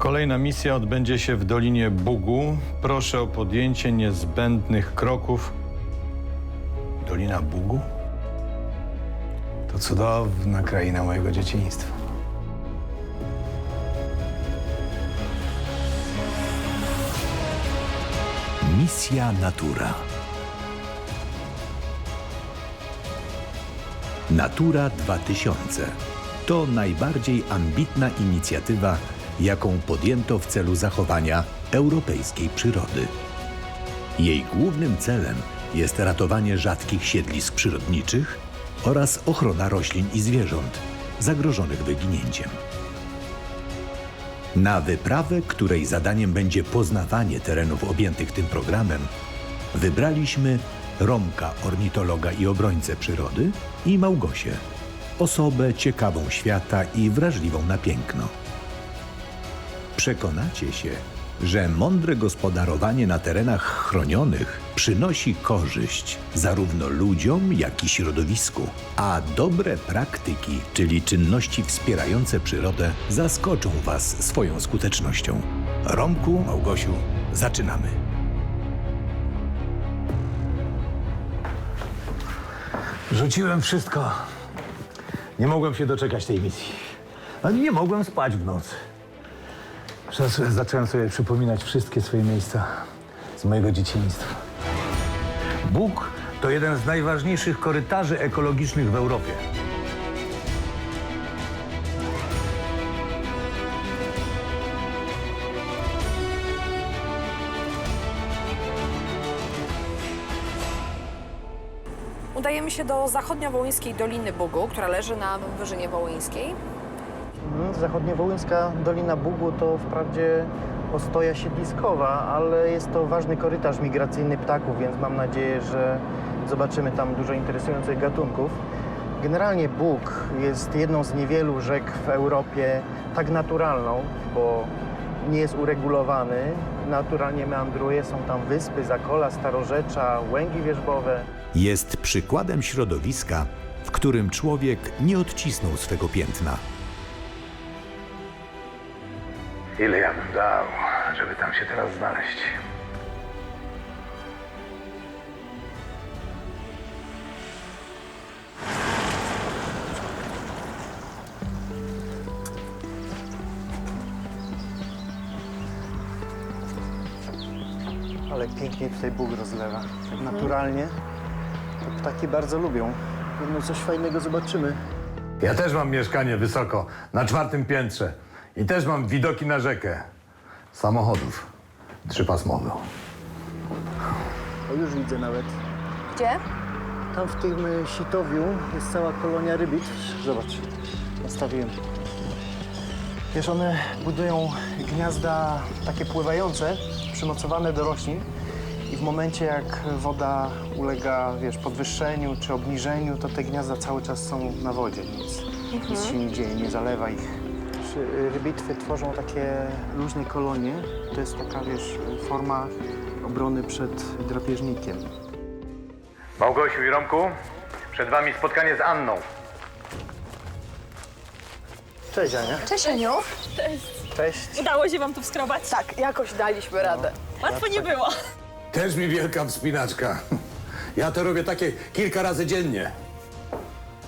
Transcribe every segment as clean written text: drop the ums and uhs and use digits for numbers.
Kolejna misja odbędzie się w Dolinie Bugu. Proszę o podjęcie niezbędnych kroków. Dolina Bugu? To cudowna kraina mojego dzieciństwa. Misja Natura. Natura 2000 to najbardziej ambitna inicjatywa, jaką podjęto w celu zachowania europejskiej przyrody. Jej głównym celem jest ratowanie rzadkich siedlisk przyrodniczych oraz ochrona roślin i zwierząt zagrożonych wyginięciem. Na wyprawę, której zadaniem będzie poznawanie terenów objętych tym programem, wybraliśmy Romka, ornitologa i obrońcę przyrody, i Małgosię, osobę ciekawą świata i wrażliwą na piękno. Przekonacie się, że mądre gospodarowanie na terenach chronionych przynosi korzyść zarówno ludziom, jak i środowisku, a dobre praktyki, czyli czynności wspierające przyrodę, zaskoczą Was swoją skutecznością. Romku, Małgosiu, zaczynamy. Rzuciłem wszystko. Nie mogłem się doczekać tej misji. Ale nie mogłem spać w nocy. Zacząłem sobie przypominać wszystkie swoje miejsca z mojego dzieciństwa. Bóg to jeden z najważniejszych korytarzy ekologicznych w Europie. Udajemy się do zachodniowołyńskiej Doliny Bugu, która leży na Wyżynie Wołyńskiej. Zachodniowołyńska Dolina Bugu to wprawdzie ostoja siedliskowa, ale jest to ważny korytarz migracyjny ptaków, więc mam nadzieję, że zobaczymy tam dużo interesujących gatunków. Generalnie Bóg jest jedną z niewielu rzek w Europie tak naturalną, bo nie jest uregulowany, naturalnie meandruje, są tam wyspy, zakola, starorzecza, łęgi wierzbowe. Jest przykładem środowiska, w którym człowiek nie odcisnął swego piętna. Ile ja bym dał, żeby tam się teraz znaleźć? Ale pięknie tutaj Bóg rozlewa, tak naturalnie. To ptaki bardzo lubią. Pewno coś fajnego zobaczymy. Ja też mam mieszkanie wysoko, na 4. piętrze. I też mam widoki na rzekę. Samochodów 3-pasmowe. O, już widzę nawet. Gdzie? Tam w tym sitowiu jest cała kolonia rybic. Zobacz, nastawiłem. Wiesz, one budują gniazda takie pływające, przymocowane do roślin i w momencie jak woda ulega, wiesz, podwyższeniu czy obniżeniu, to te gniazda cały czas są na wodzie, więc nic się nie dzieje, nie zalewa ich. Rybitwy tworzą takie luźne kolonie. To jest taka, wiesz, forma obrony przed drapieżnikiem. Małgosiu i Romku, przed Wami spotkanie z Anną. Cześć, Ania. Cześć, Aniu. Cześć. Udało się wam tu wskrobać? Tak, jakoś daliśmy radę. Łatwo nie było. Też mi wielka wspinaczka. Ja to robię takie kilka razy dziennie.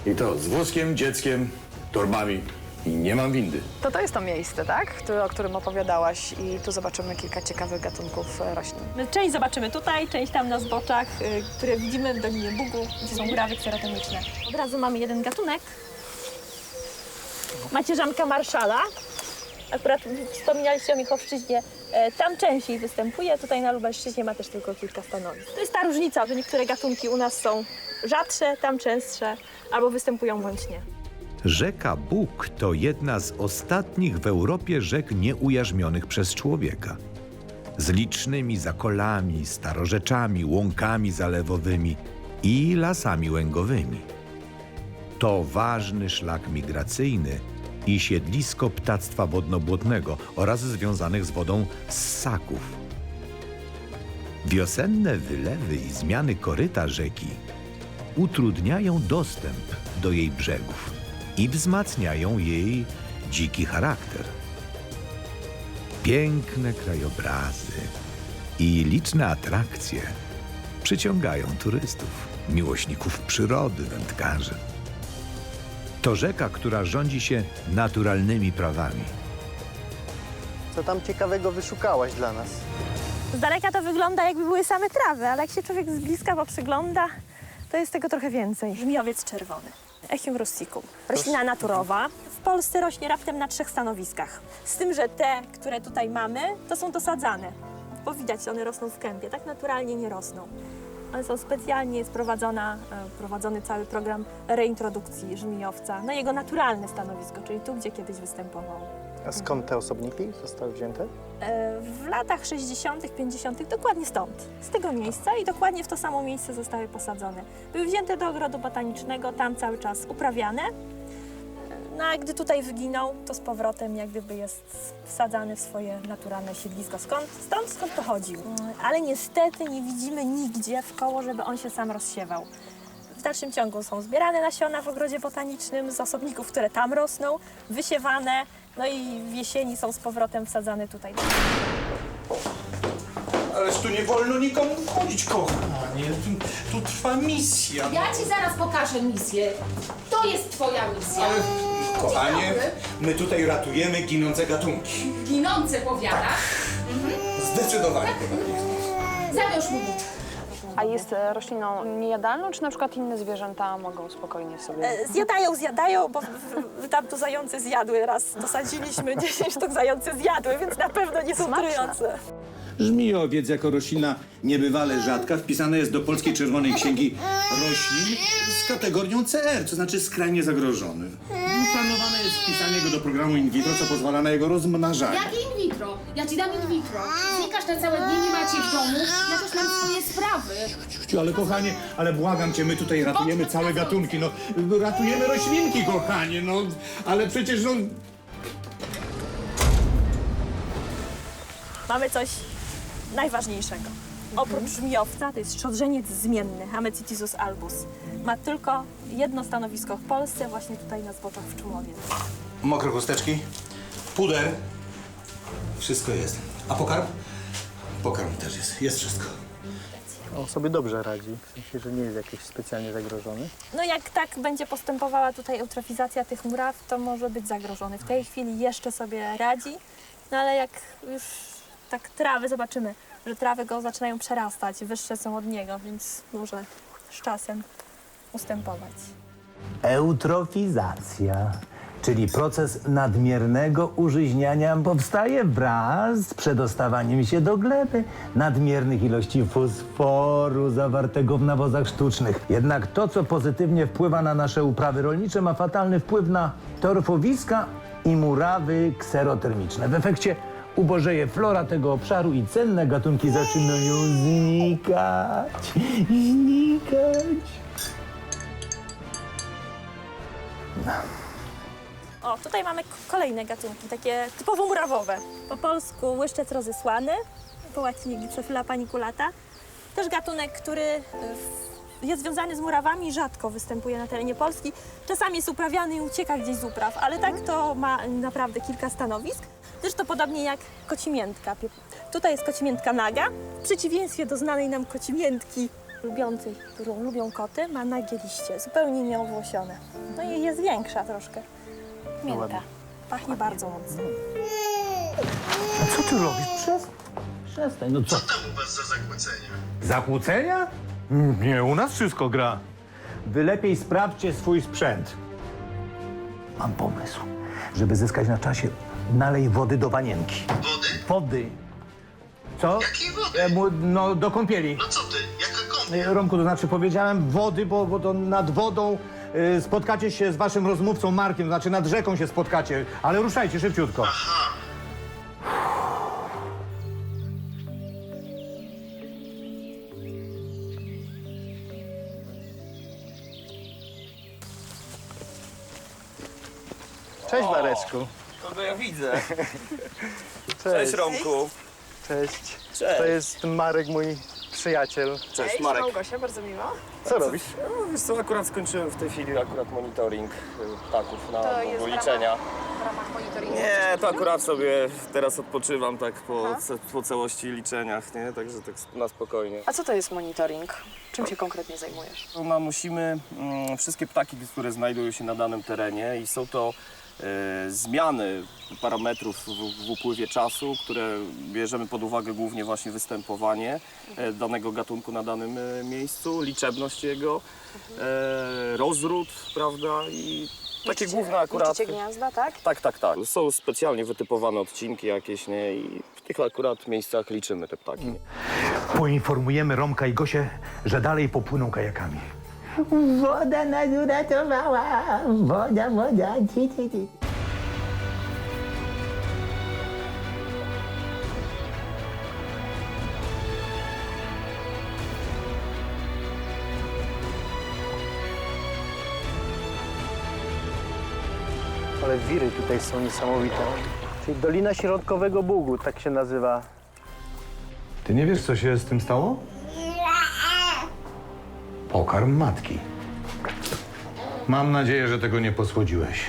I to z wózkiem, dzieckiem, torbami i nie mam windy. To jest to miejsce, tak? O którym opowiadałaś i tu zobaczymy kilka ciekawych gatunków roślin. Część zobaczymy tutaj, część tam na zboczach, które widzimy w Dolinie Bugu, gdzie są murawy kserotoniczne. Od razu mamy jeden gatunek. Macierzanka marszala. Akurat wspominaliście o Michowszczyźnie. Tam częściej występuje, tutaj na Lubelszczyźnie ma też tylko kilka stanowisk. To jest ta różnica, że niektóre gatunki u nas są rzadsze, tam częstsze, albo występują bądź nie. Rzeka Bóg to jedna z ostatnich w Europie rzek nieujarzmionych przez człowieka. Z licznymi zakolami, starorzeczami, łąkami zalewowymi i lasami łęgowymi. To ważny szlak migracyjny i siedlisko ptactwa wodno-błotnego oraz związanych z wodą ssaków. Wiosenne wylewy i zmiany koryta rzeki utrudniają dostęp do jej brzegów i wzmacniają jej dziki charakter. Piękne krajobrazy i liczne atrakcje przyciągają turystów, miłośników przyrody, wędkarzy. To rzeka, która rządzi się naturalnymi prawami. Co tam ciekawego wyszukałaś dla nas? Z daleka to wygląda, jakby były same trawy, ale jak się człowiek z bliska poprzygląda, to jest tego trochę więcej. Żmiowiec czerwony. Echium russicum. Roślina naturowa. W Polsce rośnie raptem na 3 stanowiskach. Z tym, że te, które tutaj mamy, to są dosadzane. Bo widać, one rosną w kępie. Tak naturalnie nie rosną. One są specjalnie prowadzony cały program reintrodukcji żmijowca na jego naturalne stanowisko, czyli tu, gdzie kiedyś występował. A skąd te osobniki zostały wzięte? W latach 60., 50. dokładnie stąd, z tego miejsca i dokładnie w to samo miejsce zostały posadzone. Były wzięte do ogrodu botanicznego, tam cały czas uprawiane. No a gdy tutaj wyginął, to z powrotem jak gdyby jest wsadzany w swoje naturalne siedlisko. Skąd pochodził. Ale niestety nie widzimy nigdzie w koło, żeby on się sam rozsiewał. W dalszym ciągu są zbierane nasiona w ogrodzie botanicznym z osobników, które tam rosną, wysiewane, no i w jesieni są z powrotem wsadzane tutaj. Ależ tu nie wolno nikomu wchodzić, kochanie. Tu trwa misja. Ja ci zaraz pokażę misję. To jest twoja misja. Ale, kochanie, Dzień dobry. my tutaj ratujemy ginące gatunki. Ginące, powiadasz? Zdecydowanie, kochanie. Zawiąż mu but. A jest rośliną niejadalną, czy na przykład inne zwierzęta mogą spokojnie sobie... Zjadają, bo tam tu zające zjadły raz. Dosadziliśmy 10 sztuk zające zjadły, więc na pewno nie są Smaczne. trujące. Żmijowiec jako roślina niebywale rzadka wpisana jest do Polskiej Czerwonej Księgi Roślin z kategorią CR, to znaczy skrajnie zagrożony. Planowane jest wpisanie go do programu in vitro, co pozwala na jego rozmnażanie. Jakie in vitro? Ja ci dam in vitro. Znikasz na całe dnie, nie macie w domu. Ja też mam swoje sprawy. Ale kochanie, ale błagam cię, my tutaj ratujemy całe gatunki, no ratujemy roślinki, kochanie, no ale przecież no... Mamy coś najważniejszego. Oprócz żmijowca to jest strzodrzeniec zmienny, Hamecitisus albus. Ma tylko jedno stanowisko w Polsce, właśnie tutaj na zboczach w Człumowie. Mokre chusteczki, puder. Wszystko jest. A pokarm? Pokarm też jest. Jest wszystko. On sobie dobrze radzi, w sensie, że nie jest jakiś specjalnie zagrożony. No jak tak będzie postępowała tutaj eutrofizacja tych muraw, to może być zagrożony. W tej chwili jeszcze sobie radzi, no ale jak już tak trawy, zobaczymy, że trawy go zaczynają przerastać, wyższe są od niego, więc może z czasem ustępować. Eutrofizacja, czyli proces nadmiernego użyźniania, powstaje wraz z przedostawaniem się do gleby nadmiernych ilości fosforu zawartego w nawozach sztucznych. Jednak to, co pozytywnie wpływa na nasze uprawy rolnicze, ma fatalny wpływ na torfowiska i murawy kserotermiczne. W efekcie ubożeje flora tego obszaru i cenne gatunki zaczynają znikać. O, tutaj mamy kolejne gatunki, takie typowo murawowe. Po polsku łyszczec rozesłany, po łacinie Glypsophila paniculata. Też gatunek, który jest związany z murawami, rzadko występuje na terenie Polski. Czasami jest uprawiany i ucieka gdzieś z upraw, ale tak to ma naprawdę kilka stanowisk. Zresztą podobnie jak kocimiętka. Tutaj jest kocimiętka naga. W przeciwieństwie do znanej nam kocimiętki lubiącej, którą lubią koty, ma nagie liście, zupełnie nieowłosione. No i jest większa troszkę. Mięta. Pachnie bardzo mocno. A co ty robisz? Przestań, no co? Co tam u was za zakłócenia? Zakłócenia? Nie, u nas wszystko gra. Wy lepiej sprawdźcie swój sprzęt. Mam pomysł. Żeby zyskać na czasie, nalej wody do wanienki. Wody? Wody. Co? Jakiej wody? No, do kąpieli. No co ty? Jaka kąpiel? Romku, to znaczy powiedziałem wody, bo to nad wodą spotkacie się z waszym rozmówcą Markiem, znaczy nad rzeką się spotkacie, ale ruszajcie szybciutko. Aha. Cześć, Mareczku. Kogo ja widzę? Cześć. Romku. Cześć. Cześć. To jest Marek, mój przyjaciel. Cześć, Marek. Małgosia, bardzo miło. Co robisz? No, wiesz co, akurat skończyłem w tej chwili monitoring ptaków na To jest liczenia. W ramach monitoringu Nie, to akurat sobie teraz odpoczywam tak po całości liczeniach, nie? Także tak na spokojnie. A co to jest monitoring? Czym się konkretnie zajmujesz? Musimy wszystkie ptaki, które znajdują się na danym terenie i są to zmiany parametrów w upływie czasu, które bierzemy pod uwagę głównie właśnie występowanie danego gatunku na danym miejscu, liczebność jego, rozród, prawda, i takie główne akurat... Liczycie gniazda, tak? Tak. Są specjalnie wytypowane odcinki jakieś, nie, i w tych akurat miejscach liczymy te ptaki. Poinformujemy Romka i Gosię, że dalej popłyną kajakami. Woda nas uratowała, woda, ci. Ale wiry tutaj są niesamowite. Czyli Dolina Środkowego Bugu, tak się nazywa. Ty nie wiesz, co się z tym stało? Pokarm matki. Mam nadzieję, że tego nie posłodziłeś.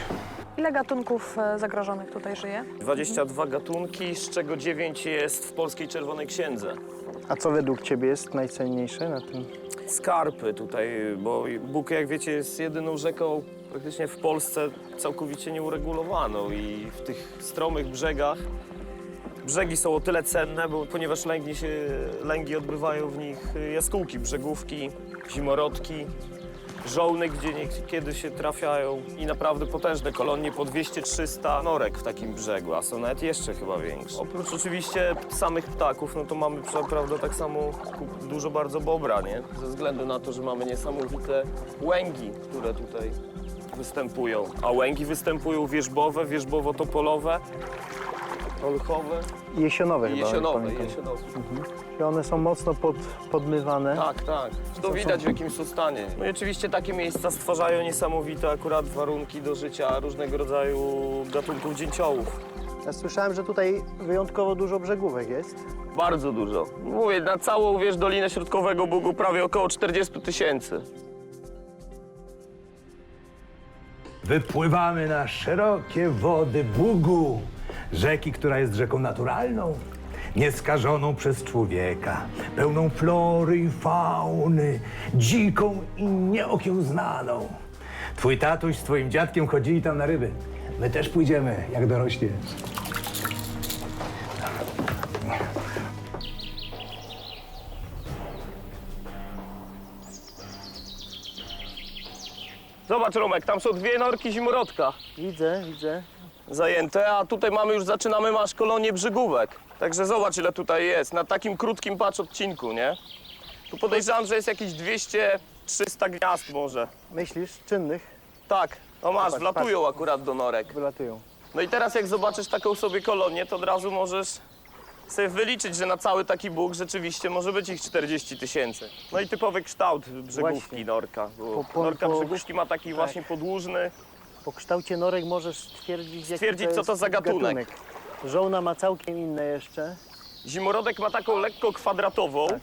Ile gatunków zagrożonych tutaj żyje? 22 gatunki, z czego 9 jest w Polskiej Czerwonej Księdze. A co według ciebie jest najcenniejsze na tym? Skarpy tutaj, bo Bóg, jak wiecie, jest jedyną rzeką praktycznie w Polsce całkowicie nieuregulowaną i w tych stromych brzegach brzegi są o tyle cenne, ponieważ lęgi odbywają w nich jaskółki, brzegówki, zimorodki, żołny, gdzie niekiedy się trafiają i naprawdę potężne kolonie po 200-300 norek w takim brzegu, a są nawet jeszcze chyba większe. Oprócz oczywiście samych ptaków, no to mamy prawda tak samo dużo bardzo bobra, nie? Ze względu na to, że mamy niesamowite łęgi, które tutaj występują. A łęgi występują wierzbowe, wierzbowo-topolowe, olchowe. Jesionowe chyba. Jesionowe. I one są mocno podmywane. Tak. To widać w jakimś są stanie. No i oczywiście takie miejsca stwarzają niesamowite akurat warunki do życia różnego rodzaju gatunków dzięciołów. Ja słyszałem, że tutaj wyjątkowo dużo brzegówek jest. Bardzo dużo. Mówię, na całą, Dolinę Środkowego Bugu prawie około 40 000. Wypływamy na szerokie wody Bugu, rzeki, która jest rzeką naturalną, nieskażoną przez człowieka, pełną flory i fauny, dziką i nieokiełznaną. Twój tatuś z twoim dziadkiem chodzili tam na ryby. My też pójdziemy, jak dorośniesz. Zobacz, Romek, tam są 2 norki zimorodka. Widzę. Zajęte, a tutaj zaczynamy kolonię brzegówek. Także zobacz, ile tutaj jest, na takim krótkim odcinku, nie? Tu podejrzewam, że jest jakieś 200-300 gniazd może. Myślisz, czynnych? Tak, no masz, Patrz, wlatują akurat do norek. Wylatują. No i teraz jak zobaczysz taką sobie kolonię, to od razu możesz sobie wyliczyć, że na cały taki Bóg rzeczywiście może być ich 40 000. No i typowy kształt brzegówki Właśnie. norka. Bo norka brzegówki ma taki właśnie podłużny. Po kształcie norek możesz stwierdzić, co to za gatunek. Żołna ma całkiem inne jeszcze. Zimorodek ma taką lekko kwadratową. Tak.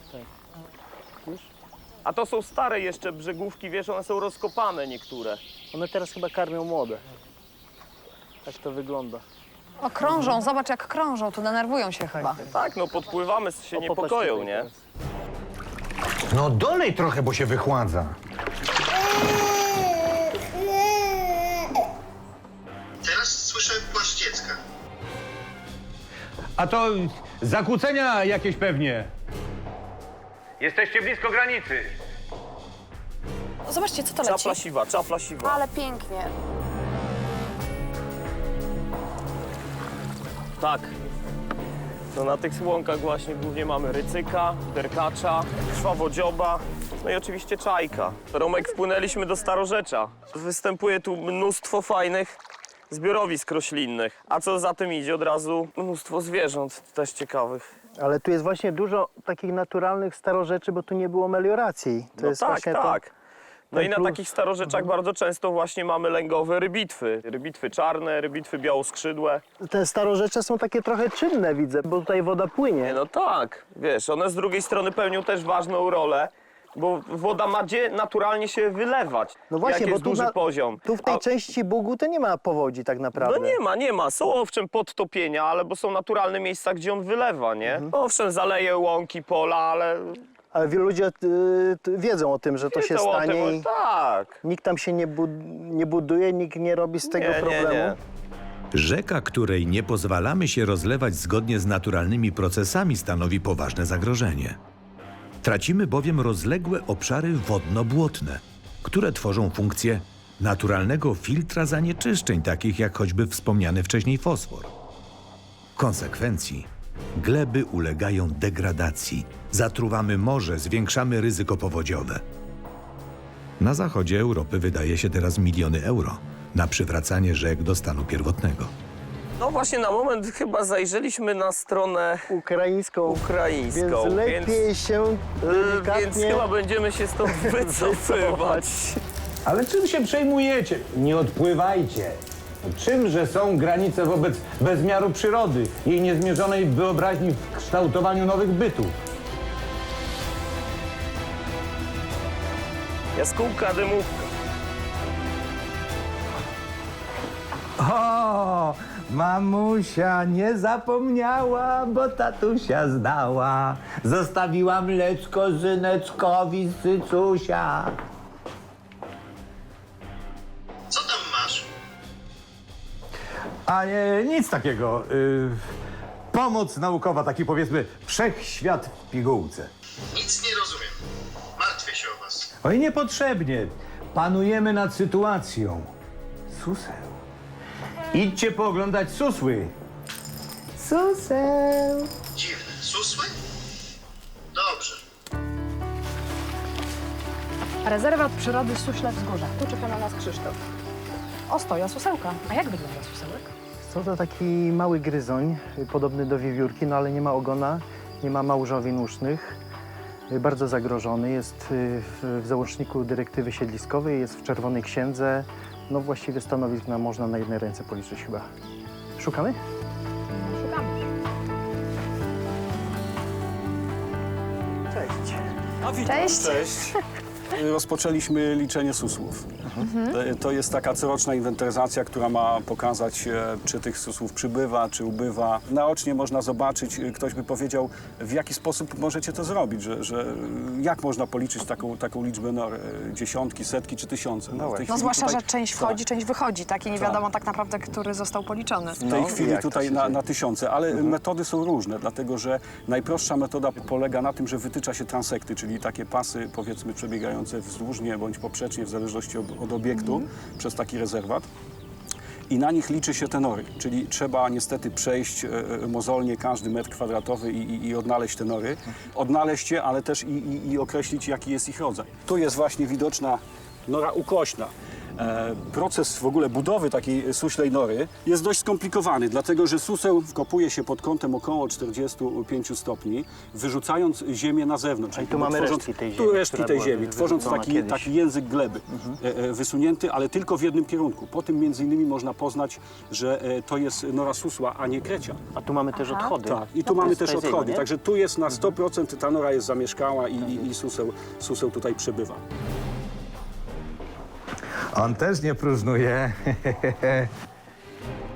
Widzisz? A to są stare jeszcze brzegówki, wiesz, one są rozkopane niektóre. One teraz chyba karmią młode. Tak to wygląda. O, krążą, zobacz jak krążą, to denerwują się chyba. Tak, no podpływamy, się niepokoją, nie? No dolej trochę, bo się wychładza. Teraz słyszę płaszcz dziecka. A to zakłócenia jakieś pewnie. Jesteście blisko granicy. Zobaczcie, co to leci. Czapla siwa. Ale pięknie. Tak. No na tych łąkach właśnie głównie mamy rycyka, derkacza, krwawodzioba, no i oczywiście czajka. Romek, wpłynęliśmy do Starorzecza. Występuje tu mnóstwo fajnych zbiorowisk roślinnych. A co za tym idzie, od razu mnóstwo zwierząt też ciekawych. Ale tu jest właśnie dużo takich naturalnych starorzeczy, bo tu nie było melioracji. To No jest tak, właśnie tak. No i na plus. takich starorzeczach bardzo często właśnie mamy lęgowe rybitwy. Rybitwy czarne, rybitwy białoskrzydłe. Te starorzecze są takie trochę czynne, widzę, bo tutaj woda płynie. No tak, wiesz, one z drugiej strony pełnią też ważną rolę, bo woda ma gdzie naturalnie się wylewać. No właśnie, jak jest bo tu, duży poziom. tu w tej części Bugu to nie ma powodzi tak naprawdę. No nie ma. Są owszem podtopienia, ale bo są naturalne miejsca, gdzie on wylewa, nie? Owszem, zaleje łąki, pola, ale... Ale wielu ludzi wiedzą o tym, że to się Wiedzą o tym, stanie i tak. nikt tam się nie buduje, nikt nie robi z tego problemu. Nie. Rzeka, której nie pozwalamy się rozlewać zgodnie z naturalnymi procesami, stanowi poważne zagrożenie. Tracimy bowiem rozległe obszary wodno-błotne, które tworzą funkcję naturalnego filtra zanieczyszczeń, takich jak choćby wspomniany wcześniej fosfor. W konsekwencji gleby ulegają degradacji, zatruwamy morze, zwiększamy ryzyko powodziowe. Na zachodzie Europy wydaje się teraz miliony euro na przywracanie rzek do stanu pierwotnego. No właśnie na moment chyba zajrzeliśmy na stronę Ukraińską. Więc lepiej się więc chyba będziemy się stąd wycofywać. Ale czym się przejmujecie? Nie odpływajcie. Czymże są granice wobec bezmiaru przyrody, jej niezmierzonej wyobraźni w kształtowaniu nowych bytów? Jaskółka, dymówka. O, mamusia nie zapomniała, bo tatusia zdała. Zostawiła mleczko syneczkowi z cycusia. Co tam masz? A nie, nic takiego. Pomoc naukowa, taki powiedzmy wszechświat w pigułce. Nic nie rozumiem. Martwię się o was. Oj, niepotrzebnie. Panujemy nad sytuacją. Suseł. Idźcie pooglądać susły. Suseł. Dziwne. Susły? Dobrze. Rezerwat przyrody Suśle Wzgórza. Tu czeka na nas Krzysztof. O, stoja susełka. A jak wygląda susełek? To taki mały gryzoń, podobny do wiewiórki, no ale nie ma ogona, nie ma małżowin usznych. Bardzo zagrożony, jest w załączniku dyrektywy siedliskowej, jest w Czerwonej Księdze. No właściwie stanowisk można na jednej ręce policzyć chyba. Szukamy? Szukamy. Cześć. Cześć. Rozpoczęliśmy liczenie susłów. To jest taka coroczna inwentaryzacja, która ma pokazać, czy tych susłów przybywa, czy ubywa. Naocznie można zobaczyć, ktoś by powiedział, w jaki sposób możecie to zrobić, że jak można policzyć taką liczbę nor, dziesiątki, setki czy tysiące. No No chwili zwłaszcza, tutaj, że część wchodzi, część wychodzi, tak? I nie wiadomo tak naprawdę, który został policzony. w tej chwili jak to tutaj się dzieje? na tysiące, ale metody są różne, dlatego że najprostsza metoda polega na tym, że wytycza się transekty, czyli takie pasy, powiedzmy, przebiegające wzdłużnie bądź poprzecznie, w zależności od obiektu, przez taki rezerwat. I na nich liczy się te nory, czyli trzeba niestety przejść mozolnie każdy metr kwadratowy i odnaleźć te nory. Odnaleźć je, ale też i określić, jaki jest ich rodzaj. Tu jest właśnie widoczna nora ukośna. Proces w ogóle budowy takiej suślej nory jest dość skomplikowany, dlatego że suseł wkopuje się pod kątem około 45 stopni, wyrzucając ziemię na zewnątrz. I tu mamy tworząc, resztki tej ziemi, tu resztki która tej była ziemi, tworząc wyrzucona taki język gleby wysunięty, ale tylko w jednym kierunku. Po tym między innymi można poznać, że to jest nora susła, a nie krecia. A tu mamy też odchody. Tak, i tu mamy też z tej odchody, ziemi, nie? także tu jest na 100% ta nora jest zamieszkała i suseł tutaj przebywa. On też nie próżnuje.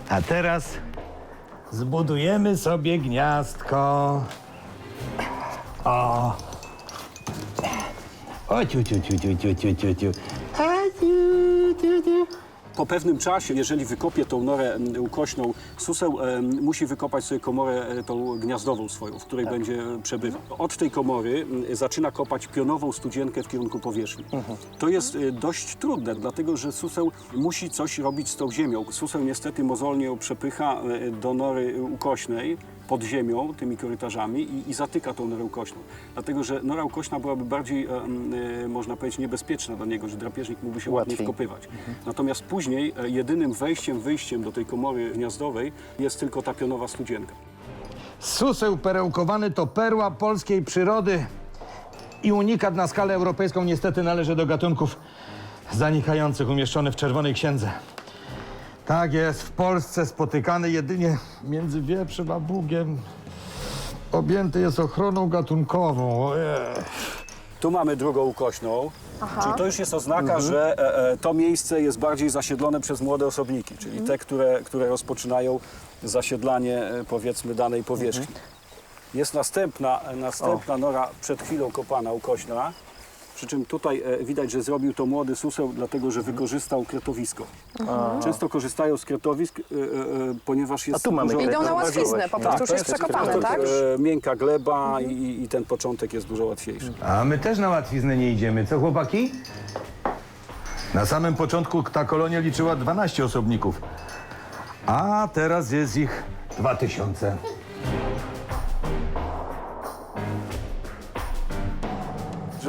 A teraz zbudujemy sobie gniazdko. O! O, ciu, ciu, ciu, ciu, ciu, ciu, ciu, ciu. A, ciu, ciu, ciu. Po pewnym czasie, jeżeli wykopie tą norę ukośną, suseł musi wykopać sobie komorę tą gniazdową swoją, w której będzie przebywał. Od tej komory zaczyna kopać pionową studzienkę w kierunku powierzchni. To jest dość trudne, dlatego że suseł musi coś robić z tą ziemią. Suseł niestety mozolnie ją przepycha do nory ukośnej, pod ziemią, tymi korytarzami i zatyka tą norę ukośną. Dlatego, że nora ukośna byłaby bardziej, można powiedzieć, niebezpieczna dla niego, że drapieżnik mógłby się ładnie wkopywać. Natomiast później jedynym wejściem, wyjściem do tej komory gniazdowej jest tylko ta pionowa studzienka. Suseł perełkowany to perła polskiej przyrody i unikat na skalę europejską niestety należy do gatunków zanikających, umieszczony w Czerwonej Księdze. Tak jest, w Polsce spotykany jedynie między wieprzem a bugiem. Objęty jest ochroną gatunkową. Tu mamy drugą ukośną, czyli to już jest oznaka, że to miejsce jest bardziej zasiedlone przez młode osobniki, czyli te, które rozpoczynają zasiedlanie, powiedzmy, danej powierzchni. Jest następna nora przed chwilą kopana, ukośna, przy czym tutaj widać, że zrobił to młody suseł, dlatego że wykorzystał kretowisko. Często korzystają z kretowisk, ponieważ jest... Idą na łatwiznę, po prostu już jest przekopane, tak? Miękka gleba i ten początek jest dużo łatwiejszy. A my też na łatwiznę nie idziemy, co chłopaki? Na samym początku ta kolonia liczyła 12 osobników, a teraz jest ich 2000.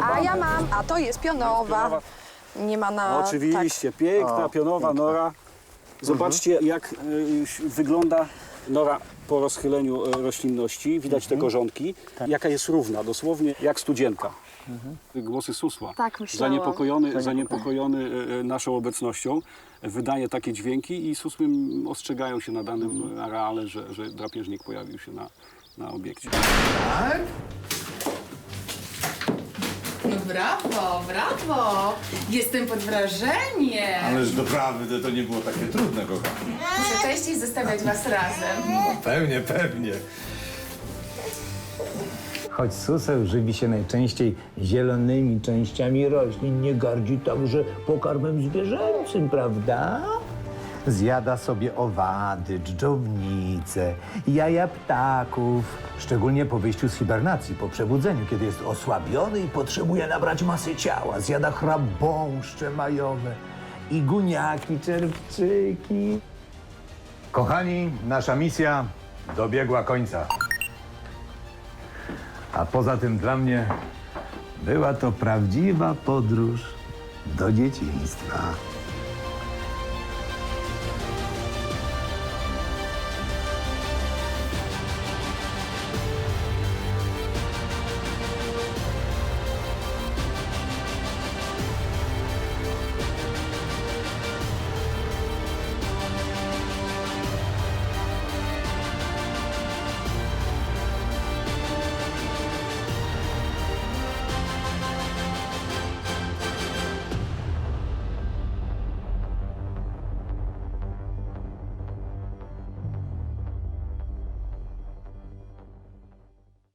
A ja mam, a to jest pionowa. Nie ma na... Oczywiście, piękna, pionowa nora. Zobaczcie, jak wygląda nora po rozchyleniu roślinności. Widać te korzonki, jaka jest równa, dosłownie jak studzienka. Głosy susła. Tak, myślałam. Zaniepokojony naszą obecnością, wydaje takie dźwięki i susły ostrzegają się na danym areale, że drapieżnik pojawił się na obiekcie. No brawo, brawo! Jestem pod wrażeniem! Ależ doprawdy to nie było takie trudne, kochani. Muszę częściej zostawiać was razem. Pewnie, pewnie. Choć suseł żywi się najczęściej zielonymi częściami roślin, nie gardzi także pokarmem zwierzęcym, prawda? Zjada sobie owady, dżdżownice, jaja ptaków. Szczególnie po wyjściu z hibernacji, po przebudzeniu, kiedy jest osłabiony i potrzebuje nabrać masy ciała. Zjada chrabąszcze majowe, iguniaki, czerwczyki. Kochani, nasza misja dobiegła końca. A poza tym dla mnie była to prawdziwa podróż do dzieciństwa.